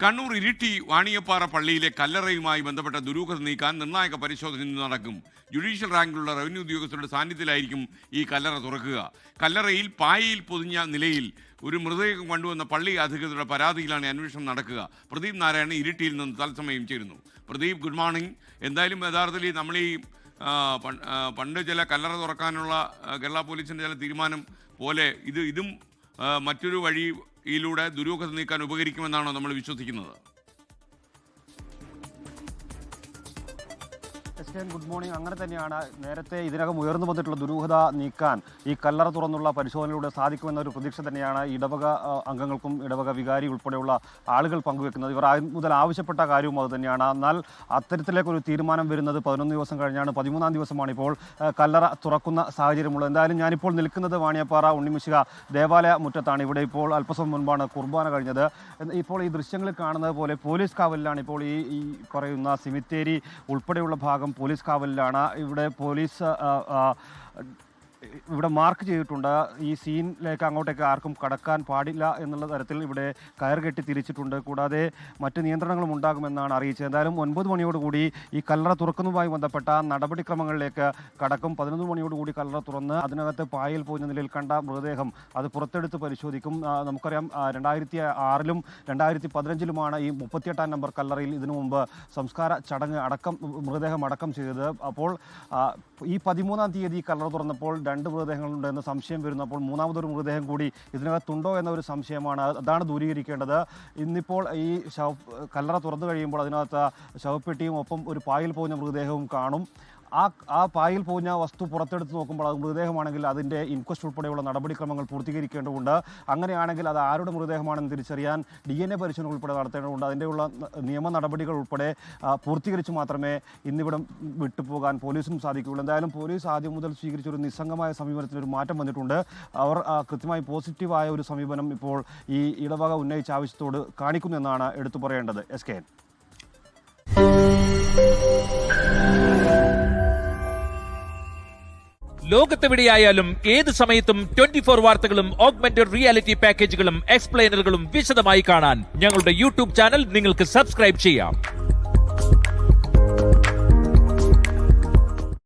കണ്ണൂർ ഇരിട്ടി വാണിയപ്പാറ പള്ളിയിലെ കല്ലറയുമായി ബന്ധപ്പെട്ട ദുരൂഹത നീക്കാൻ നിർണായക പരിശോധന ഇന്ന് നടക്കും. ജുഡീഷ്യൽ റാങ്കിലുള്ള റവന്യൂ ഉദ്യോഗസ്ഥരുടെ സാന്നിധ്യത്തിലായിരിക്കും ഈ കല്ലറ തുറക്കുക. കല്ലറയിൽ പായയിൽ പൊതിഞ്ഞ നിലയിൽ ഒരു മൃതദേഹം കണ്ടുവന്ന പള്ളി അധികൃതരുടെ പരാതിയിലാണ് അന്വേഷണം നടക്കുക. പ്രദീപ് നാരായണൻ ഇരിട്ടിയിൽ നിന്ന് തത്സമയം ചേരുന്നു. Pradeep, good morning. എന്തായാലും യഥാർത്ഥത്തിൽ നമ്മൾ ഈ പണ്ട് ചില കല്ലറ തുറക്കാനുള്ള കേരള പോലീസിൻ്റെ ചില തീരുമാനം പോലെ ഇതും മറ്റൊരു വഴിയിലൂടെ ദുരൂഹത നീക്കാൻ ഉപകരിക്കുമെന്നാണോ നമ്മൾ വിശ്വസിക്കുന്നത്? Good morning. അങ്ങനെ തന്നെയാണ്. നേരത്തെ ഇതിനകം ഉയർന്നു വന്നിട്ടുള്ള ദുരൂഹത നീക്കാൻ ഈ കല്ലറ തുറന്നുള്ള പരിശോധനയിലൂടെ സാധിക്കുമെന്നൊരു പ്രതീക്ഷ തന്നെയാണ് ഇടവക അംഗങ്ങൾക്കും ഇടവക വികാരി ഉൾപ്പെടെയുള്ള ആളുകൾ പങ്കുവെക്കുന്നത്. ഇവർ മുതൽ ആവശ്യപ്പെട്ട കാര്യവും അത് തന്നെയാണ്. എന്നാൽ അത്തരത്തിലേക്കൊരു തീരുമാനം വരുന്നത് 11 ദിവസം കഴിഞ്ഞാണ്. 13-ാം ദിവസമാണ് ഇപ്പോൾ കല്ലറ തുറക്കുന്ന സാഹചര്യമുള്ളത്. എന്തായാലും ഞാനിപ്പോൾ നിൽക്കുന്നത് വാണിയപ്പാറ ഉണ്ണിമിശിഹ ദേവാലയ മുറ്റത്താണ്. ഇവിടെ ഇപ്പോൾ അല്പസമയം മുൻപാണ് കുർബാന കഴിഞ്ഞത്. ഇപ്പോൾ ഈ ദൃശ്യങ്ങളിൽ കാണുന്നത് പോലെ പോലീസ് കാവലിലാണ് ഇപ്പോൾ ഈ പറയുന്ന സിമിത്തേരി ഉൾപ്പെടെയുള്ള ഭാഗം പോലീസ് കാവലിലാണ്. ഇവിടെ പോലീസ് ഇവിടെ മാർക്ക് ചെയ്തിട്ടുണ്ട്. ഈ സീനിലേക്ക് അങ്ങോട്ടേക്ക് ആർക്കും കടക്കാൻ പാടില്ല എന്നുള്ള തരത്തിൽ ഇവിടെ കയർ കെട്ടി തിരിച്ചിട്ടുണ്ട്. കൂടാതെ മറ്റ് നിയന്ത്രണങ്ങളും ഉണ്ടാകുമെന്നാണ് അറിയിച്ചത്. എന്തായാലും 9 മണിയോടുകൂടി ഈ കല്ലറ തുറക്കുന്നതുമായി ബന്ധപ്പെട്ട നടപടിക്രമങ്ങളിലേക്ക് കടക്കും. 11 മണിയോടുകൂടി കല്ലറ തുറന്ന് അതിനകത്ത് പായൽ പോയിന്ന നിലയിൽ കണ്ട മൃതദേഹം അത് പുറത്തെടുത്ത് പരിശോധിക്കും. നമുക്കറിയാം 2006-ലും 2015-ലുമാണ് ഈ 38-ാം നമ്പർ കല്ലറയിൽ ഇതിനു മുമ്പ് സംസ്കാര ചടങ്ങ് മൃതദേഹം അടക്കം ചെയ്തത്. അപ്പോൾ ഈ 13-ാം തീയതി കല്ലറ തുറന്നപ്പോൾ 2 മൃതദേഹങ്ങളുണ്ട് എന്ന സംശയം വരുന്നപ്പോൾ മൂന്നാമതൊരു മൃതദേഹം കൂടി ഇതിനകത്തുണ്ടോ എന്ന ഒരു സംശയമാണ്. അതാണ് ദൂരീകരിക്കേണ്ടത്. ഇന്നിപ്പോൾ ഈ കല്ലറ തുറന്നു കഴിയുമ്പോൾ അതിനകത്ത് ശവപ്പെട്ടിയും ഒപ്പം ഒരു പായിൽ പോഞ്ഞ മൃതദേഹവും കാണും. ആ പായിൽ പോഞ്ഞ വസ്തു പുറത്തെടുത്ത് നോക്കുമ്പോൾ അത് മൃതദേഹമാണെങ്കിൽ അതിൻ്റെ ഇൻക്വസ്റ്റ് ഉൾപ്പെടെയുള്ള നടപടിക്രമങ്ങൾ പൂർത്തീകരിക്കേണ്ടതുണ്ട്. അങ്ങനെയാണെങ്കിൽ അത് ആരുടെ മൃതദേഹമാണെന്ന് തിരിച്ചറിയാൻ DNA പരിശോധന ഉൾപ്പെടെ നടത്തേണ്ടതുണ്ട്. അതിൻ്റെയുള്ള നിയമ നടപടികൾ ഉൾപ്പെടെ പൂർത്തീകരിച്ച് മാത്രമേ ഇന്നിവിടം വിട്ടുപോകാൻ പോലീസിനും സാധിക്കുകയുള്ളൂ. എന്തായാലും പോലീസ് ആദ്യം മുതൽ സ്വീകരിച്ചൊരു നിസ്സംഗമായ സമീപനത്തിനൊരു മാറ്റം വന്നിട്ടുണ്ട്. അവർ കൃത്യമായി പോസിറ്റീവായ ഒരു സമീപനം ഇപ്പോൾ ഈ ഇടവക ഉന്നയിച്ച ആവശ്യത്തോട് കാണിക്കുന്നെന്നാണ് എടുത്തു പറയേണ്ടത്. SK. ലോകത്തെവിടെയായാലും ഏത് സമയത്തും 24 വാർത്തകളും ഓഗ്മെന്റഡ് റിയാലിറ്റി പാക്കേജുകളും എക്സ്പ്ലെയിനറുകളും വിശദമായി കാണാൻ ഞങ്ങളുടെ YouTube ചാനൽ നിങ്ങൾക്ക് സബ്സ്ക്രൈബ് ചെയ്യാം.